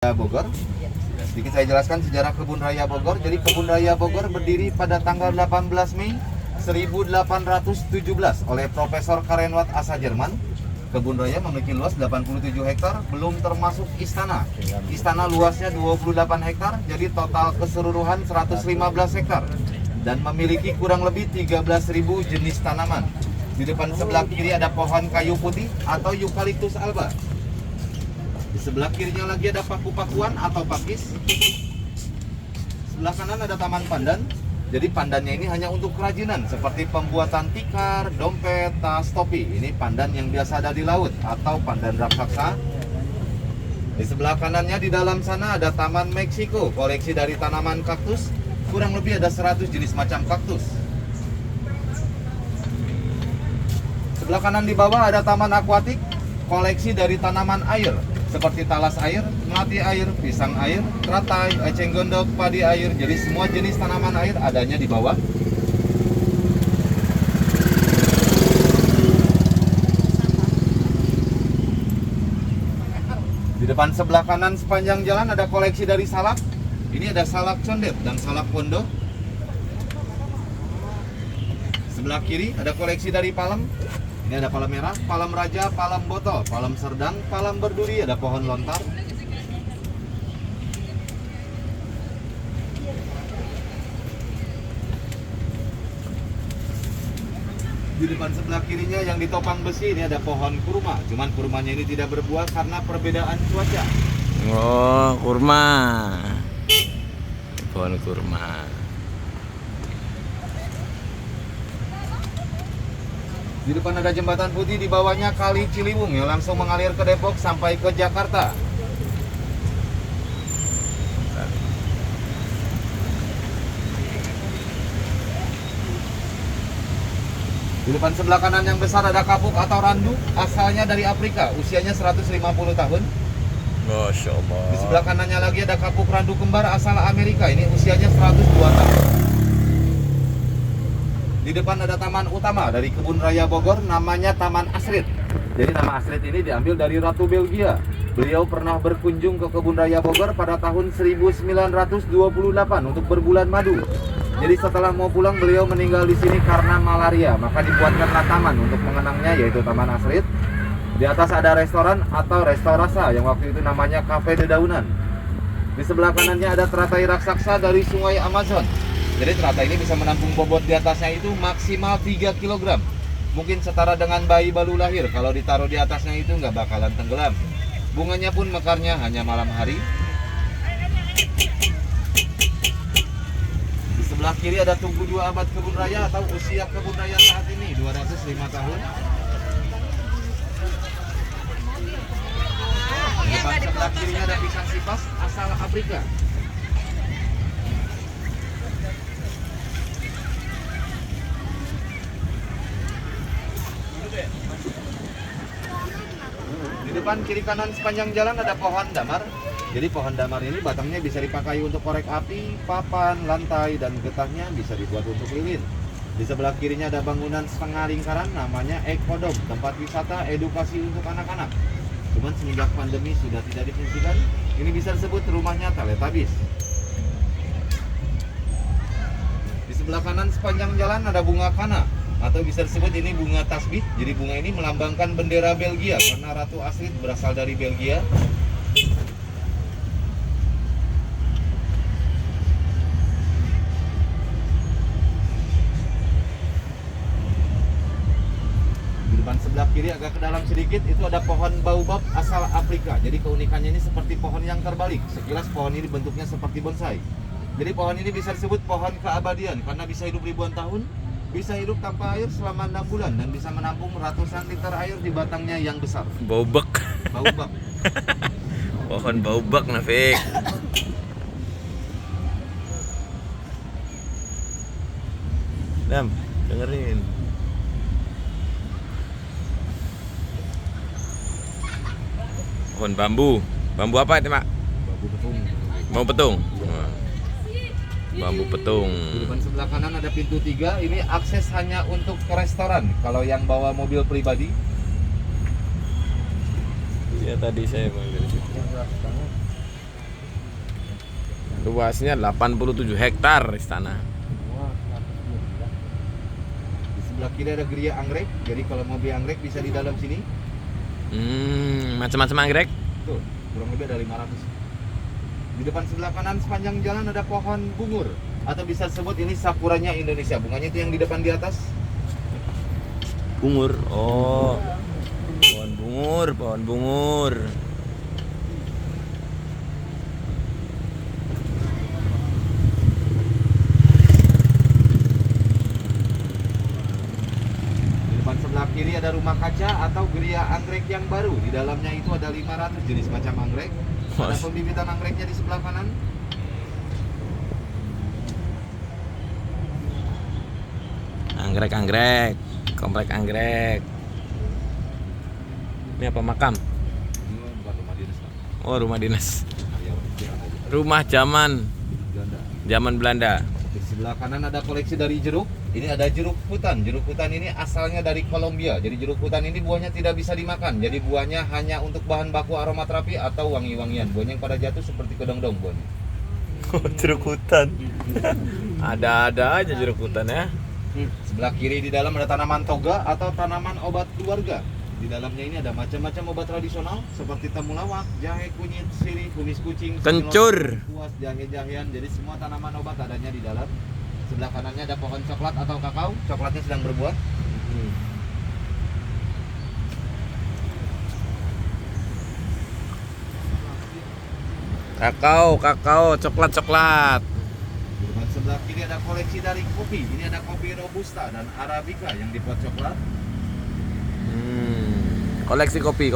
Bogor. Sedikit saya jelaskan sejarah Kebun Raya Bogor. Jadi Kebun Raya Bogor berdiri pada tanggal 18 Mei 1817 oleh Profesor Karenwat asal Jerman. Kebun Raya memiliki luas 87 hektar, belum termasuk istana. Istana luasnya 28 hektar, jadi total keseluruhan 115 hektar. Dan memiliki kurang lebih 13.000 jenis tanaman. Di depan sebelah kiri ada pohon kayu putih atau Eucalyptus alba. Di sebelah kirinya lagi ada paku-pakuan atau pakis. Sebelah kanan ada taman pandan. Jadi pandannya ini hanya untuk kerajinan seperti pembuatan tikar, dompet, tas, topi. Ini pandan yang biasa ada di laut atau pandan raksasa. Di sebelah kanannya di dalam sana ada Taman Meksiko, koleksi dari tanaman kaktus. Kurang lebih ada 100 jenis macam kaktus. Sebelah kanan di bawah ada Taman Akuatik, koleksi dari tanaman air seperti talas air, melati air, pisang air, teratai, eceng gondok, padi air. Jadi semua jenis tanaman air adanya di bawah. Di depan sebelah kanan sepanjang jalan ada koleksi dari salak. Ini ada salak condet dan salak pondok. Sebelah kiri ada koleksi dari palem. Ini ada palem merah, palem raja, palem botol, palem serdang, palem berduri, ada pohon lontar. Di depan sebelah kirinya yang ditopang besi ini ada pohon kurma. Cuman kurmanya ini tidak berbuah karena perbedaan cuaca. Oh, kurma. Pohon kurma. Di depan ada jembatan putih, di bawahnya Kali Ciliwung yang langsung mengalir ke Depok sampai ke Jakarta. Di depan sebelah kanan yang besar ada kapuk atau randu, asalnya dari Afrika, usianya 150 tahun. Masya Allah. Di sebelah kanannya lagi ada kapuk randu kembar asal Amerika, ini usianya 102 tahun. Di depan ada taman utama dari Kebun Raya Bogor, namanya Taman Astrid. Jadi nama Astrid ini diambil dari Ratu Belgia. Beliau pernah berkunjung ke Kebun Raya Bogor pada tahun 1928 untuk berbulan madu. Jadi setelah mau pulang beliau meninggal di sini karena malaria, maka dibuatkanlah taman untuk mengenangnya, yaitu Taman Astrid. Di atas ada restoran atau restorasa yang waktu itu namanya Cafe Dedaunan. Di sebelah kanannya ada teratai raksasa dari Sungai Amazon. Jadi teratai ini bisa menampung bobot di atasnya itu maksimal 3 kg. Mungkin setara dengan bayi baru lahir. Kalau ditaruh di atasnya itu nggak bakalan tenggelam. Bunganya pun mekarnya hanya malam hari. Di sebelah kiri ada Tugu 2 Abad Kebun Raya atau usia Kebun Raya saat ini 205 tahun. Di depan sebelah kirinya ada pisang sipas asal Afrika. Di depan kiri kanan sepanjang jalan ada pohon damar. Jadi pohon damar ini batangnya bisa dipakai untuk korek api, papan, lantai, dan getahnya bisa dibuat untuk lilin. Di sebelah kirinya ada bangunan setengah lingkaran namanya Ekodom, tempat wisata edukasi untuk anak-anak. Cuman semenjak pandemi sudah tidak difungsikan. Ini bisa disebut rumahnya Teletubbies. Di sebelah kanan sepanjang jalan ada bunga kana, atau bisa disebut ini bunga tasbih. Jadi bunga ini melambangkan bendera Belgia karena Ratu Astrid berasal dari Belgia. Di depan sebelah kiri agak ke dalam sedikit itu ada pohon baobab asal Afrika. Jadi keunikannya ini seperti pohon yang terbalik. Sekilas pohon ini bentuknya seperti bonsai. Jadi pohon ini bisa disebut pohon keabadian karena bisa hidup ribuan tahun. Bisa hidup tanpa air selama 6 bulan dan bisa menampung ratusan liter air di batangnya yang besar. Baobab. Baobab. Pohon baobab, Nafik. Dam, dengerin. Pohon bambu. Bambu apa itu, Mak? Bambu petung. Bambu petung. Bambu petung. Di depan sebelah kanan ada pintu 3. Ini akses hanya untuk ke restoran. Kalau yang bawa mobil pribadi. Iya tadi saya mau dari situ. Luasnya 87 hektar istana. Di sebelah kiri ada geria anggrek. Jadi kalau mau beli anggrek bisa di dalam sini. Macam-macam anggrek. Tuh, kurang lebih ada 500. Di depan sebelah kanan sepanjang jalan ada pohon bungur, atau bisa disebut ini sakuranya Indonesia. Bunganya itu yang di depan di atas. Bungur. Oh. Pohon bungur, pohon bungur. Di depan sebelah kiri ada rumah kaca atau geria anggrek yang baru. Di dalamnya itu ada 500 jenis macam anggrek. Ada pembibitan anggreknya di sebelah kanan. Anggrek, komplek anggrek. Ini apa, makam? Bukan rumah dinas, Pak. Oh, rumah dinas. Karyawan kecil aja. Rumah Ganda. zaman Belanda. Di sebelah kanan ada koleksi dari jeruk. Ini ada jeruk hutan. Jeruk hutan ini asalnya dari Kolombia. Jadi jeruk hutan ini buahnya tidak bisa dimakan. Jadi buahnya hanya untuk bahan baku aromaterapi atau wangi-wangian. Buahnya yang pada jatuh seperti kedong-dong buahnya. Oh, jeruk hutan. Ada-ada aja jeruk hutan ya. Sebelah kiri di dalam ada tanaman toga atau tanaman obat keluarga. Di dalamnya ini ada macam-macam obat tradisional seperti temulawak, jahe kunyit, sirih, kumis kucing, Kencur. puas, jahe-jahean. Jadi semua tanaman obat adanya di dalam. Sebelah kanannya ada pohon coklat atau kakao. Coklatnya sedang berbuah. Kakao, coklat. Di depan sebelah kiri ada koleksi dari kopi. Ini ada kopi Robusta dan Arabica yang dibuat coklat. Koleksi kopi.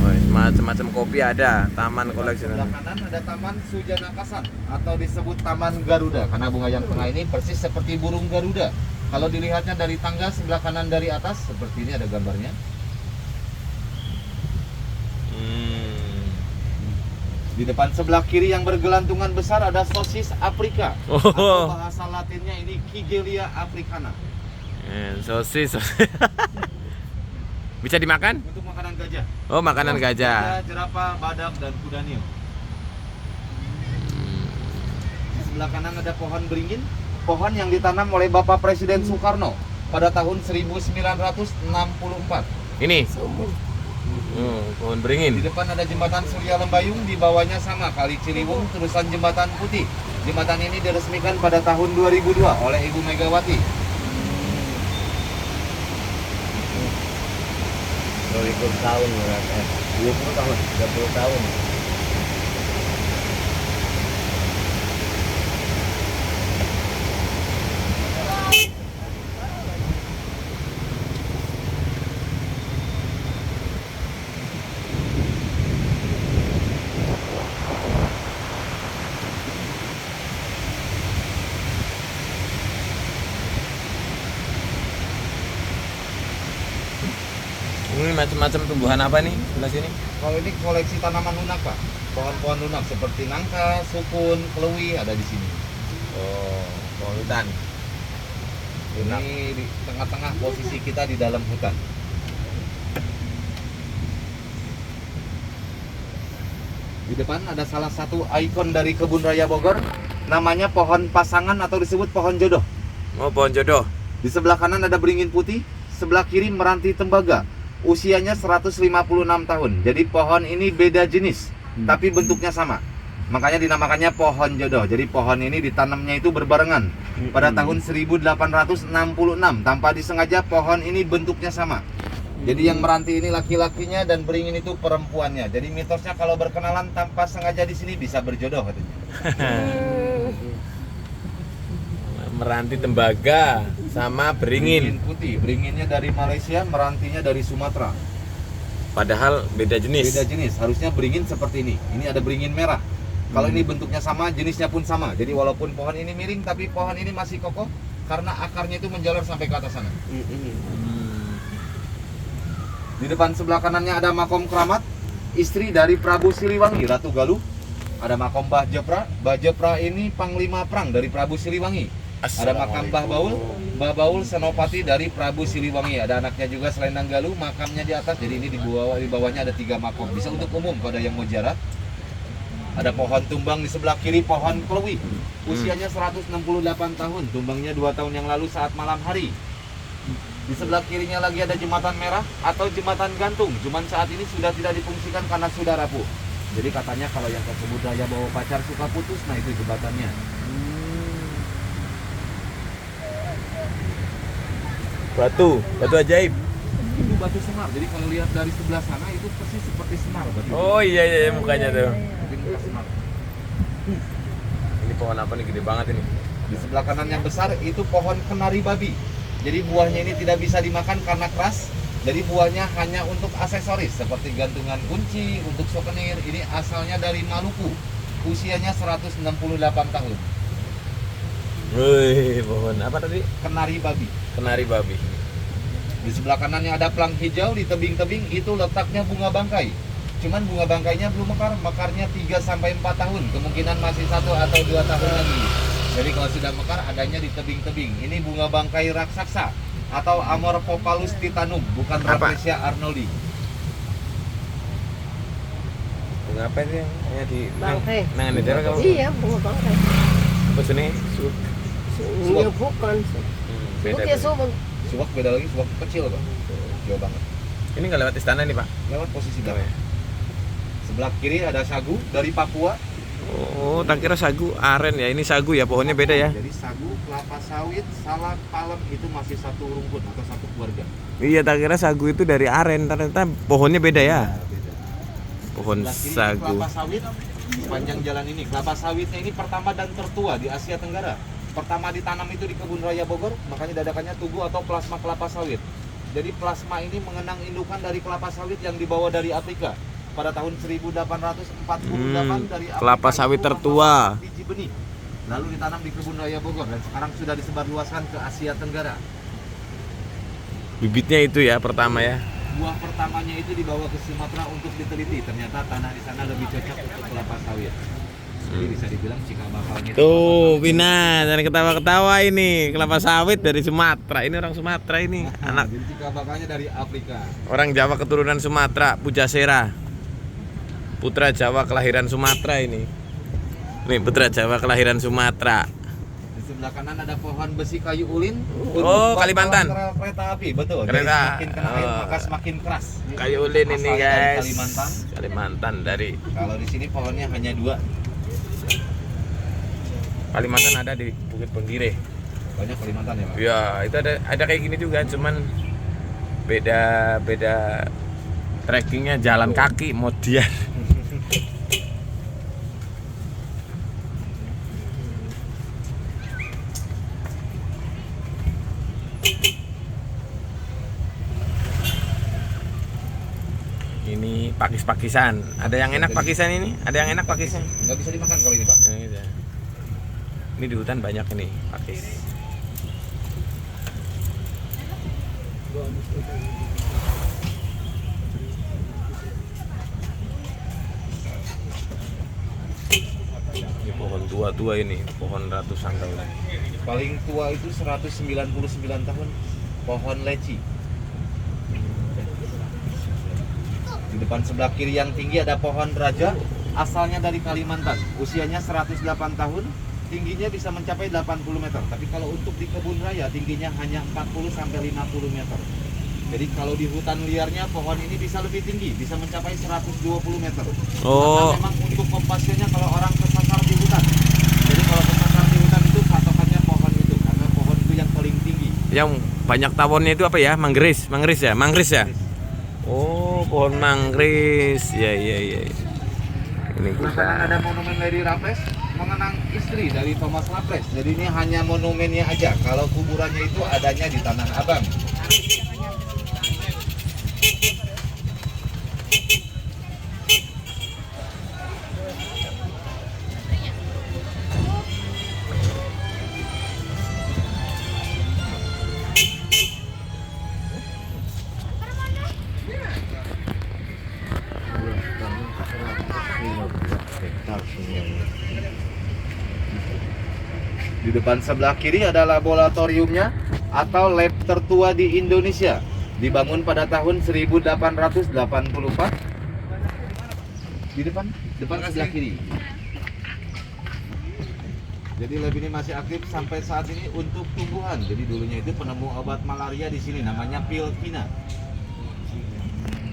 Oh, macam-macam kopi ada. Taman koleksi. Sebelah kanan ada Taman Sujanakasan atau disebut Taman Garuda karena bunga yang tengah ini persis seperti burung Garuda. Kalau dilihatnya dari tangga sebelah kanan dari atas seperti ini ada gambarnya. Di depan sebelah kiri yang bergelantungan besar ada sosis Afrika. Oh. Atau bahasa Latinnya ini Kigelia africana. Sosis. Bisa dimakan? Untuk makanan gajah. Oh, makanan gajah. Jerapah, badak, dan kuda nil. Di sebelah kanan ada pohon beringin. Pohon yang ditanam oleh Bapak Presiden Soekarno pada tahun 1964. Ini. Pohon beringin. Di depan ada jembatan Surya Lembayung, di bawahnya sama Kali Ciliwung, terusan jembatan Putih. Jembatan ini diresmikan pada tahun 2002 oleh Ibu Megawati. 20 tahun berarti. 20 tahun, 30 tahun. Ini macam-macam tumbuhan apa nih sebelah sini? Kalau ini koleksi tanaman lunak, Pak. Pohon-pohon lunak seperti nangka, sukun, keluwi ada di sini. Oh, pohon hutan. Ini di tengah-tengah posisi kita di dalam hutan. Di depan ada salah satu ikon dari Kebun Raya Bogor, namanya pohon pasangan atau disebut pohon jodoh. Oh, pohon jodoh. Di sebelah kanan ada beringin putih, sebelah kiri meranti tembaga. Usianya 156 tahun. Jadi pohon ini beda jenis, tapi bentuknya sama. Makanya dinamakannya pohon jodoh. Jadi pohon ini ditanamnya itu berbarengan pada tahun 1866. Tanpa disengaja pohon ini bentuknya sama. Jadi yang meranti ini laki-lakinya dan beringin itu perempuannya. Jadi mitosnya kalau berkenalan tanpa sengaja di sini bisa berjodoh katanya. Meranti tembaga sama beringin. Putih, beringinnya dari Malaysia, merantinya dari Sumatera. Padahal beda jenis. Beda jenis, harusnya beringin seperti ini. Ini ada beringin merah. Kalau ini bentuknya sama, jenisnya pun sama. Jadi walaupun pohon ini miring, tapi pohon ini masih kokoh karena akarnya itu menjalar sampai ke atas sana. Di depan sebelah kanannya ada makom keramat, istri dari Prabu Siliwangi, Ratu Galuh. Ada makom Mbah Jepra. Mbah Jepra ini panglima perang dari Prabu Siliwangi. Ada makam Mbah Baul Senopati dari Prabu Siliwangi. Ada anaknya juga Selendang Galuh, makamnya di atas. Jadi ini di bawahnya ada 3 makom. Bisa untuk umum kalau ada yang mau ziarah. Ada pohon tumbang di sebelah kiri, pohon klewi. Usianya 168 tahun, tumbangnya 2 tahun yang lalu saat malam hari. Di sebelah kirinya lagi ada jembatan merah atau jembatan gantung. Cuman saat ini sudah tidak difungsikan karena sudah rapuh. Jadi katanya kalau yang ke Kebun Raya bawa pacar suka putus, nah itu jembatannya. Batu ajaib. Itu batu semar. Jadi kalau lihat dari sebelah sana itu persis seperti semar batu. Oh iya mukanya tuh. Tapi bukan semar. Ini pohon apa nih, gede banget ini. Di sebelah kanan yang besar itu pohon kenari babi. Jadi buahnya ini tidak bisa dimakan karena keras. Jadi buahnya hanya untuk aksesoris seperti gantungan kunci, untuk souvenir. Ini asalnya dari Maluku. Usianya 168 tahun. Wih, pohon apa tadi? Kenari babi. Kenari babi. Di sebelah kanannya ada plang hijau, di tebing-tebing itu letaknya bunga bangkai. Cuman bunga bangkainya belum mekar, mekarnya 3-4 tahun. Kemungkinan masih 1 atau 2 tahun lagi. Jadi kalau sudah mekar adanya di tebing-tebing. Ini bunga bangkai raksasa atau Amorphopalus titanum, bukan Apa? Rafflesia arnoldi. Bunga apa itu yang hanya di Bangkai. Nangan di daerah kamu? Iya, bunga bangkai. Apa sini? Iya, bukan. Beda. Oke, subang. Suwak beda lagi, suwak kecil Pak. Jauh banget. Ini nggak lewat istana nih, Pak. Lewat posisi Oh, belakang. ya. Sebelah kiri ada sagu dari Papua. Oh, tak kira sagu aren ya. Ini sagu ya, pohonnya beda ya. Jadi sagu, kelapa sawit, salak, palem itu masih satu rumput atau satu keluarga. Iya, tak kira sagu itu dari aren, ternyata pohonnya beda ya. Beda. Pohon Sebelah kiri sagu. kelapa sawit sepanjang jalan ini. Kelapa sawitnya ini pertama dan tertua di Asia Tenggara. Pertama ditanam itu di Kebun Raya Bogor, makanya dadakannya tugu atau plasma kelapa sawit. Jadi plasma ini mengenang indukan dari kelapa sawit yang dibawa dari Afrika pada tahun 1848 dari Afrika. Kelapa sawit tertua. Biji benih. Lalu ditanam di Kebun Raya Bogor dan sekarang sudah disebarluaskan ke Asia Tenggara. Bibitnya itu ya pertama ya. Buah pertamanya itu dibawa ke Sumatera untuk diteliti. Ternyata tanah di sana lebih cocok untuk kelapa sawit. Jadi bisa dibilang cikal bakalnya. Tuh, Vina, jangan ketawa-ketawa ini. Kelapa sawit dari Sumatera. Ini orang Sumatera ini. Anak Jadi cikal bakalnya dari Afrika. orang Jawa keturunan Sumatera, Pujasera. Putra Jawa kelahiran Sumatera ini. Nih, putra Jawa kelahiran Sumatera. Di sebelah kanan ada pohon besi kayu ulin. Oh, Untuk Kalimantan. bakalan kereta api, betul. Jadi Kereta. semakin kena air Oh. maka semakin keras. Kayu ulin ini, Asalnya dari guys. Kalimantan. Kalimantan dari Kalau di sini pohonnya hanya 2. Kalimantan ada di Bukit Penggire. Banyak Kalimantan ya, Pak. Ya, itu ada kayak gini juga, cuman beda trekkingnya jalan kaki modiar. Ini pakis-pakisan. Ada yang enak pakisan ini? Ada yang enak pakisnya? Nggak bisa dimakan kalau ini, Pak. Ini di hutan banyak ini pakis. Ini pohon tua-tua ini, pohon ratusan tahun. Paling tua itu 199 tahun. Pohon leci. Di depan sebelah kiri yang tinggi ada pohon raja, asalnya dari Kalimantan. Usianya 108 tahun, tingginya bisa mencapai 80 meter. Tapi kalau untuk di kebun raya tingginya hanya 40 sampai 50 meter. Jadi kalau di hutan liarnya pohon ini bisa lebih tinggi, bisa mencapai 120 meter. Oh. Karena memang untuk kompasionnya kalau orang kesasar di hutan. Jadi kalau kesasar di hutan itu patokannya pohon itu karena pohon itu yang paling tinggi. Yang banyak tawonnya itu apa ya? Manggris ya? Manggris ya? Oh, pohon manggris. Ya. Ini Nah, kita. kanan ada monumen Lady Raffles mengenang istri dari Thomas Raffles. Jadi ini hanya monumennya aja. Kalau kuburannya itu adanya di Tanah Abang. Di depan sebelah kiri ada laboratoriumnya atau lab tertua di Indonesia. Dibangun pada tahun 1884. Di depan sebelah kiri. Jadi lab ini masih aktif sampai saat ini untuk tumbuhan. Jadi dulunya itu penemu obat malaria di sini namanya Pilkina.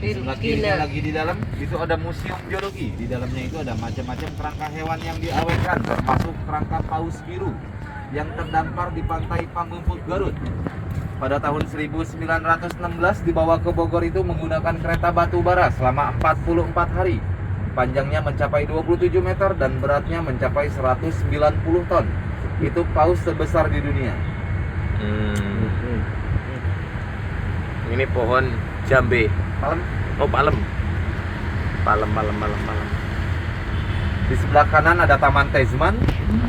Di sebelah kirinya lagi di dalam itu ada museum biologi. Di dalamnya itu ada macam-macam kerangka hewan yang diawetkan, termasuk kerangka paus biru yang terdampar di pantai Pamengpuk Garut. Pada tahun 1916 dibawa ke Bogor itu menggunakan kereta batu bara selama 44 hari. Panjangnya mencapai 27 meter dan beratnya mencapai 190 ton. Itu paus terbesar di dunia. Ini pohon jambe. Palem. Oh, palem. Palem. Di sebelah kanan ada Taman Tesman,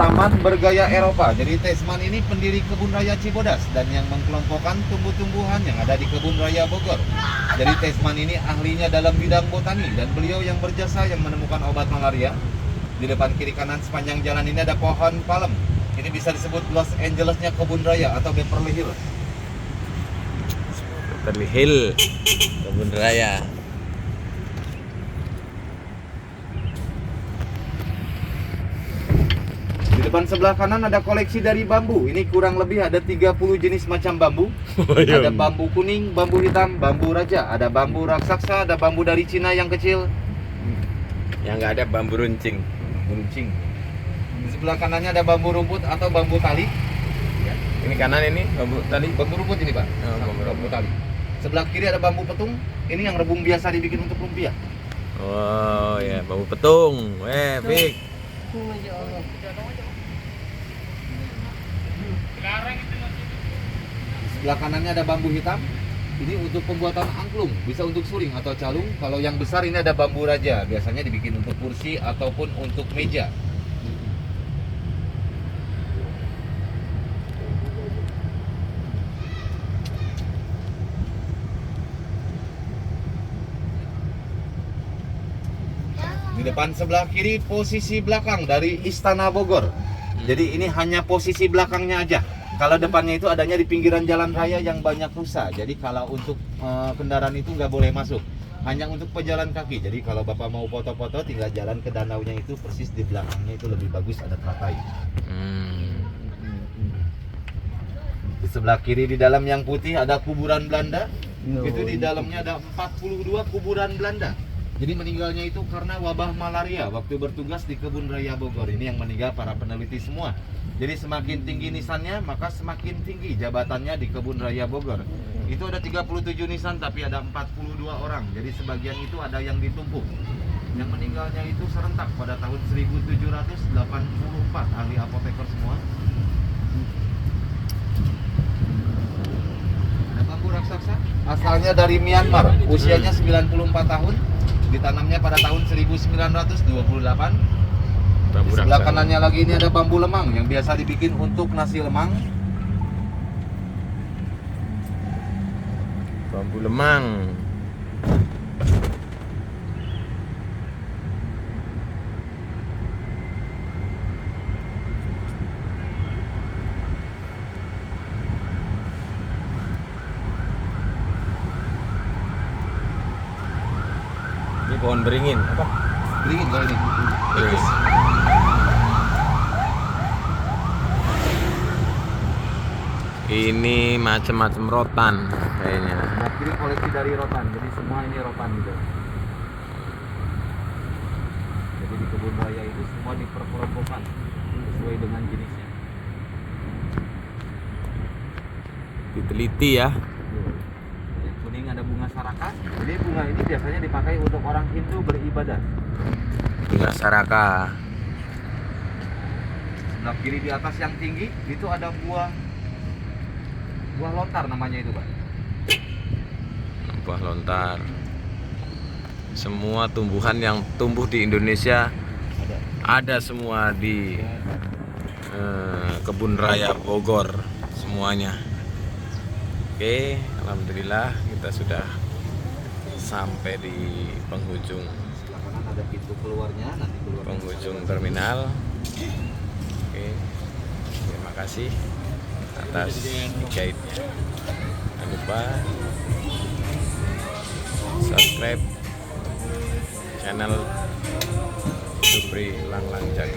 taman bergaya Eropa. Jadi Tesman ini pendiri Kebun Raya Cibodas dan yang mengkelompokkan tumbuh-tumbuhan yang ada di Kebun Raya Bogor. Jadi Tesman ini ahlinya dalam bidang botani dan beliau yang berjasa yang menemukan obat malaria. Di depan kiri kanan sepanjang jalan ini ada pohon palem. Ini bisa disebut Los Angeles-nya Kebun Raya atau Beverly Hills. Beverly Hill, Kebun Raya. Di depan sebelah kanan ada koleksi dari bambu. Ini kurang lebih ada 30 jenis macam bambu. Ada bambu kuning, bambu hitam, bambu raja, ada bambu raksasa, ada bambu dari Cina yang kecil. Yang nggak ada bambu runcing. Runcing. Di sebelah kanannya ada bambu rumput atau bambu tali. Ini kanan ini bambu tali. Bambu rumput ini, Pak. Oh, Bambu tali. Sebelah kiri ada bambu petung. Ini yang rebung biasa dibikin untuk lumpia. Oh ya, bambu petung. Big. Ya Allah. Di sebelah kanannya ada bambu hitam. Ini untuk pembuatan angklung, bisa untuk suling atau calung. Kalau yang besar ini ada bambu raja, biasanya dibikin untuk kursi ataupun untuk meja. Di depan sebelah kiri posisi belakang dari Istana Bogor. Jadi ini hanya posisi belakangnya aja. Kalau depannya itu adanya di pinggiran jalan raya yang banyak rusa. Jadi kalau untuk kendaraan itu nggak boleh masuk. Hanya untuk pejalan kaki. Jadi kalau Bapak mau foto-foto tinggal jalan ke danaunya itu persis di belakangnya itu lebih bagus ada teratai. Di sebelah kiri di dalam yang putih ada kuburan Belanda. Itu di dalamnya ada 42 kuburan Belanda. Jadi meninggalnya itu karena wabah malaria waktu bertugas di Kebun Raya Bogor. Ini yang meninggal para peneliti semua. Jadi semakin tinggi nisannya maka semakin tinggi jabatannya di Kebun Raya Bogor. Itu ada 37 nisan tapi ada 42 orang. Jadi sebagian itu ada yang ditumpuk. Yang meninggalnya itu serentak pada tahun 1784, ahli apoteker semua. Ada bambu raksasa, asalnya dari Myanmar, usianya 94 tahun. Ditanamnya pada tahun 1928. Di sebelah kanannya lagi ini ada bambu lemang yang biasa dibikin untuk nasi lemang. Bambu lemang. Ini pohon beringin apa? Beringin kalau ini. Beringin. Ini macam-macam rotan kayaknya. Nah, ini koleksi dari rotan. Jadi semua ini rotan gitu. Jadi di Kebun Raya itu semua diperkelompokkan sesuai dengan jenisnya. Diteliti ya. Yang kuning ada bunga saraka. Jadi bunga ini biasanya dipakai untuk orang Hindu beribadah. Bunga saraka. Sebelah kiri di atas yang tinggi itu ada buah lontar namanya itu, Pak. Buah lontar. Semua tumbuhan yang tumbuh di Indonesia ada semua di Kebun Raya Bogor semuanya. Oke, alhamdulillah kita sudah sampai di penghujung Ada pintu keluarnya, nanti keluar penghujung terminal. Oke, terima kasih atas guide-nya. Jangan lupa subscribe channel Supri Langlang Jaga.